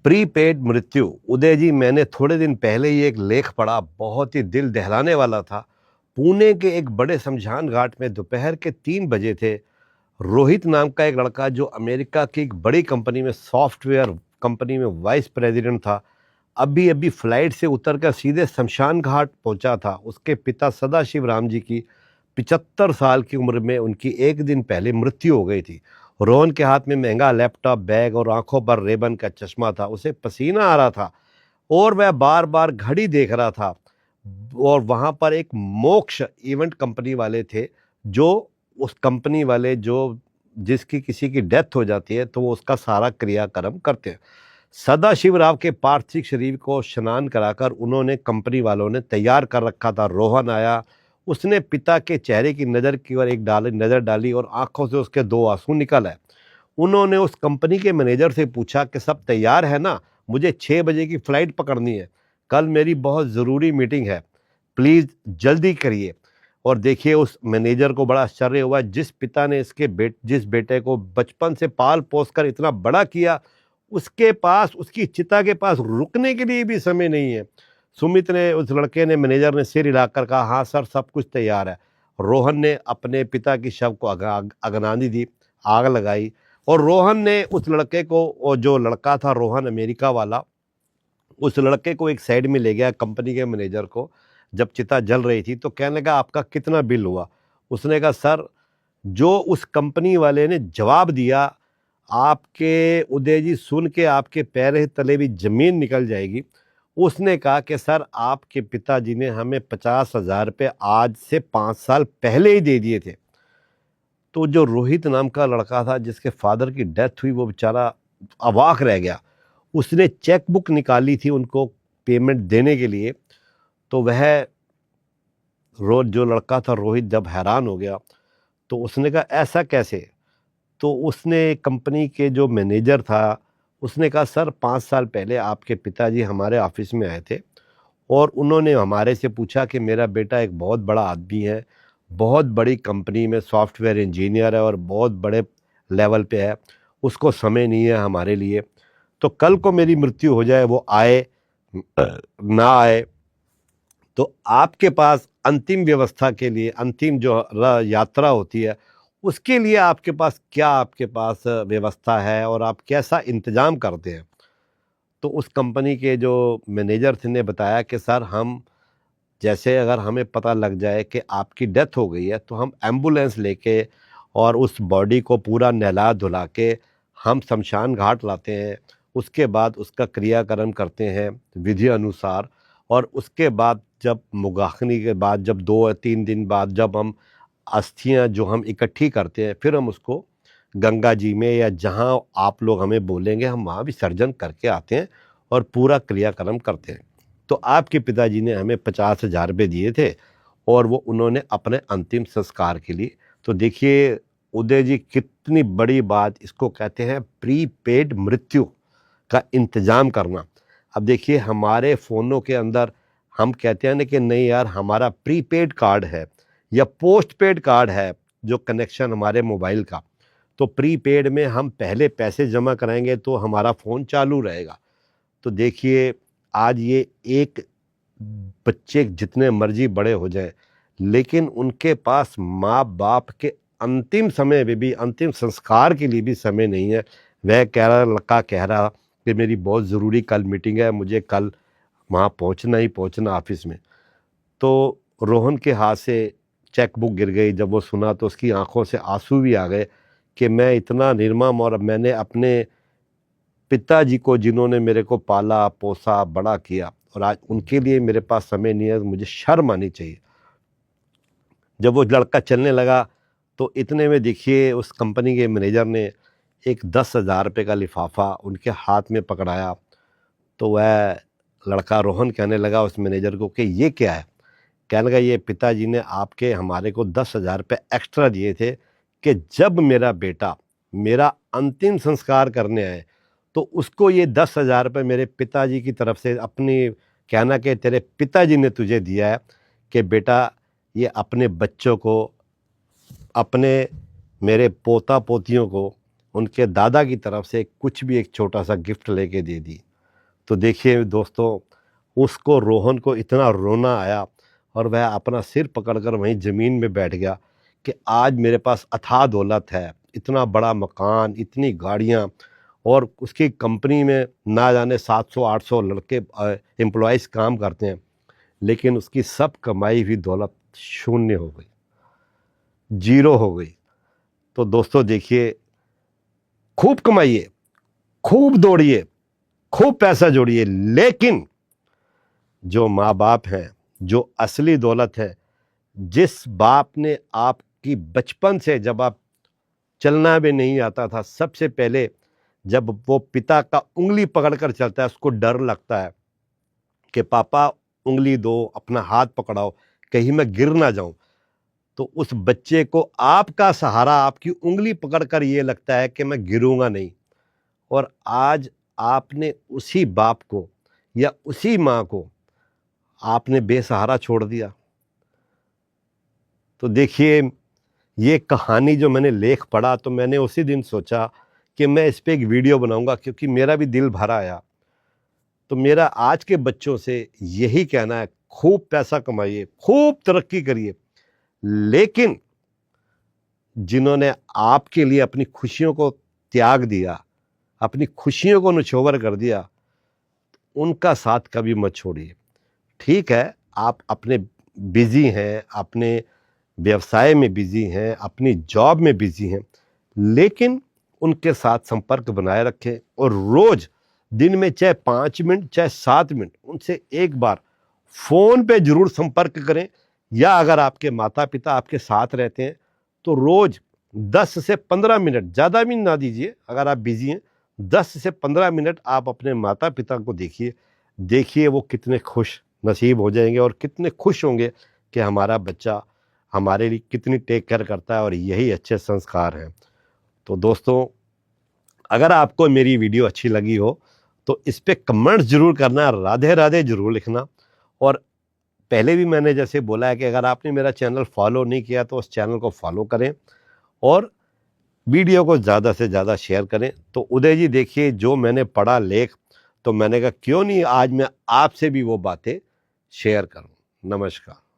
Prepaid मृत्यु। उदय जी, मैंने थोड़े दिन पहले ही एक लेख पढ़ा, बहुत ही दिल दहलाने वाला था। पुणे के एक बड़े शमशान घाट में दोपहर के 3 बजे थे। रोहित नाम का एक लड़का, जो अमेरिका की एक बड़ी कंपनी में, सॉफ्टवेयर कंपनी में वाइस प्रेसिडेंट था, अभी अभी फ्लाइट से उतरकर सीधे शमशान घाट पहुंचा था। उसके पिता सदाशिव राम जी की 75 साल की उम्र में उनकी एक दिन पहले मृत्यु हो गई थी। रोहन के हाथ में महंगा लैपटॉप, बैग और आंखों पर रेबन का चश्मा था। उसे पसीना आ रहा था और वह बार बार घड़ी देख रहा था। और वहां पर एक मोक्ष इवेंट कंपनी वाले थे, जो उस कंपनी वाले जो जिसकी किसी की डेथ हो जाती है तो वो उसका सारा क्रियाक्रम करते हैं। सदाशिवराव के पार्थिव शरीर को स्नान कराकर उन्होंने, कंपनी वालों ने तैयार कर रखा था। रोहन आया, उसने पिता के चेहरे की नज़र की ओर एक नज़र डाली और आंखों से उसके 2 आंसू निकल आए। उन्होंने उस कंपनी के मैनेजर से पूछा कि सब तैयार है ना, मुझे 6 बजे की फ़्लाइट पकड़नी है, कल मेरी बहुत ज़रूरी मीटिंग है, प्लीज़ जल्दी करिए। और देखिए, उस मैनेजर को बड़ा आश्चर्य हुआ, जिस बेटे को बचपन से पाल पोस कर इतना बड़ा किया, उसके पास, उसकी चिता के पास रुकने के लिए भी समय नहीं है। उस लड़के ने, मैनेजर ने सिर हिलाकर कहा, हाँ सर, सब कुछ तैयार है। रोहन ने अपने पिता की शव को अगनानी दी, आग लगाई। और रोहन ने उस लड़के को, और जो लड़का था रोहन अमेरिका वाला, उस लड़के को एक साइड में ले गया, कंपनी के मैनेजर को। जब चिता जल रही थी तो कहने लगा, आपका कितना बिल हुआ? उसने कहा, सर, जो उस कंपनी वाले ने जवाब दिया, आपके उदय जी, सुन के आपके पैर तले भी जमीन निकल जाएगी। उसने कहा कि सर, आपके पिताजी ने हमें 50,000 रुपये आज से 5 साल पहले ही दे दिए थे। तो जो रोहित नाम का लड़का था, जिसके फादर की डेथ हुई, वो बेचारा अवाक रह गया। उसने चेक बुक निकाली थी उनको पेमेंट देने के लिए। तो वह जो लड़का था रोहित, जब हैरान हो गया तो उसने कहा, ऐसा कैसे? तो उसने, कंपनी के जो मैनेजर था, उसने कहा, सर, 5 साल पहले आपके पिताजी हमारे ऑफिस में आए थे और उन्होंने हमारे से पूछा कि मेरा बेटा एक बहुत बड़ा आदमी है, बहुत बड़ी कंपनी में सॉफ्टवेयर इंजीनियर है और बहुत बड़े लेवल पे है, उसको समय नहीं है हमारे लिए, तो कल को मेरी मृत्यु हो जाए, वो आए ना आए, तो आपके पास अंतिम व्यवस्था के लिए, अंतिम जो यात्रा होती है, उसके लिए आपके पास व्यवस्था है और आप कैसा इंतजाम करते हैं? तो उस कंपनी के जो मैनेजर थे ने बताया कि सर, हम, जैसे अगर हमें पता लग जाए कि आपकी डेथ हो गई है तो हम एम्बुलेंस लेके और उस बॉडी को पूरा नहला धुला के हम शमशान घाट लाते हैं। उसके बाद उसका क्रियाक्रम करते हैं विधि अनुसार। और उसके बाद, जब मुगाखनी के बाद, जब 2 या 3 दिन बाद, जब हम अस्थियां जो हम इकट्ठी करते हैं, फिर हम उसको गंगा जी में या जहां आप लोग हमें बोलेंगे, हम वहां विसर्जन करके आते हैं और पूरा क्रियाक्रम करते हैं। तो आपके पिताजी ने हमें 50,000 रुपये दिए थे और वो उन्होंने अपने अंतिम संस्कार के लिए। तो देखिए उदय जी, कितनी बड़ी बात, इसको कहते हैं प्रीपेड मृत्यु का इंतजाम करना। अब देखिए, हमारे फ़ोनों के अंदर हम कहते हैं ना कि नहीं यार, हमारा प्रीपेड कार्ड है या पोस्टपेड कार्ड है, जो कनेक्शन हमारे मोबाइल का, तो प्रीपेड में हम पहले पैसे जमा कराएंगे तो हमारा फ़ोन चालू रहेगा। तो देखिए, आज ये एक बच्चे जितने मर्जी बड़े हो जाए, लेकिन उनके पास माँ बाप के अंतिम समय में भी, अंतिम संस्कार के लिए भी समय नहीं है। वह कह रहा कि मेरी बहुत ज़रूरी कल मीटिंग है, मुझे कल वहाँ पहुँचना ही पहुँचना ऑफिस में। तो रोहन के हाथ से चेक बुक गिर गई। जब वो सुना तो उसकी आंखों से आंसू भी आ गए कि मैं इतना निर्मम, और मैंने अपने पिताजी को, जिन्होंने मेरे को पाला पोसा बड़ा किया, और आज उनके लिए मेरे पास समय नहीं है, तो मुझे शर्म आनी चाहिए। जब वो लड़का चलने लगा तो इतने में देखिए, उस कंपनी के मैनेजर ने एक 10,000 रुपये का लिफाफा उनके हाथ में पकड़ाया। तो वह लड़का रोहन कहने लगा उस मैनेजर को कि ये क्या है? कहने लगा, ये पिताजी ने आपके हमारे को 10,000 रुपये एक्स्ट्रा दिए थे कि जब मेरा बेटा मेरा अंतिम संस्कार करने आए तो उसको ये 10,000 रुपये मेरे पिताजी की तरफ से, अपनी, कहना कि तेरे पिताजी ने तुझे दिया है कि बेटा, ये अपने बच्चों को, अपने, मेरे पोता पोतियों को, उनके दादा की तरफ से कुछ भी एक छोटा सा गिफ्ट लेके दे दी। तो देखिए दोस्तों, उसको रोहन को इतना रोना आया और वह अपना सिर पकड़कर वहीं ज़मीन में बैठ गया कि आज मेरे पास अथाह दौलत है, इतना बड़ा मकान, इतनी गाड़ियाँ, और उसकी कंपनी में ना जाने 700-800 लड़के एम्प्लॉयज़ काम करते हैं, लेकिन उसकी सब कमाई हुई दौलत शून्य हो गई, जीरो हो गई। तो दोस्तों देखिए, खूब कमाइए, खूब दौड़िए, खूब पैसा जोड़िए, लेकिन जो माँ बाप हैं, जो असली दौलत है, जिस बाप ने आपकी बचपन से, जब आप चलना भी नहीं आता था, सबसे पहले जब वो पिता का उंगली पकड़कर चलता है, उसको डर लगता है कि पापा उंगली दो, अपना हाथ पकड़ाओ, कहीं मैं गिर ना जाऊं, तो उस बच्चे को आपका सहारा, आपकी उंगली पकड़कर ये लगता है कि मैं गिरूंगा नहीं। और आज आपने उसी बाप को या उसी माँ को आपने बेसहारा छोड़ दिया। तो देखिए, ये कहानी जो मैंने लेख पढ़ा, तो मैंने उसी दिन सोचा कि मैं इस पे एक वीडियो बनाऊंगा, क्योंकि मेरा भी दिल भर आया। तो मेरा आज के बच्चों से यही कहना है, खूब पैसा कमाइए, खूब तरक्की करिए, लेकिन जिन्होंने आपके लिए अपनी खुशियों को त्याग दिया, अपनी खुशियों को निछोवर कर दिया, उनका साथ कभी मत छोड़िए। ठीक है, आप अपने बिजी हैं, अपने व्यवसाय में बिजी हैं, अपनी जॉब में बिजी हैं, लेकिन उनके साथ संपर्क बनाए रखें और रोज दिन में चाहे 5 मिनट चाहे 7 मिनट उनसे एक बार फोन पे जरूर संपर्क करें। या अगर आपके माता पिता आपके साथ रहते हैं तो रोज 10 से 15 मिनट, ज़्यादा भी ना दीजिए, अगर आप बिजी हैं 10 से 15 मिनट आप अपने माता पिता को देखिए। देखिए वो कितने खुश नसीब हो जाएंगे और कितने खुश होंगे कि हमारा बच्चा हमारे लिए कितनी टेक केयर करता है, और यही अच्छे संस्कार हैं। तो दोस्तों, अगर आपको मेरी वीडियो अच्छी लगी हो तो इस पे कमेंट्स जरूर करना, राधे राधे जरूर लिखना। और पहले भी मैंने जैसे बोला है कि अगर आपने मेरा चैनल फॉलो नहीं किया तो उस चैनल को फॉलो करें और वीडियो को ज़्यादा से ज़्यादा शेयर करें। तो उदय जी देखिए, जो मैंने पढ़ा लेख, तो मैंने कहा क्यों नहीं आज मैं आपसे भी वो बातें शेयर करूं। नमस्कार।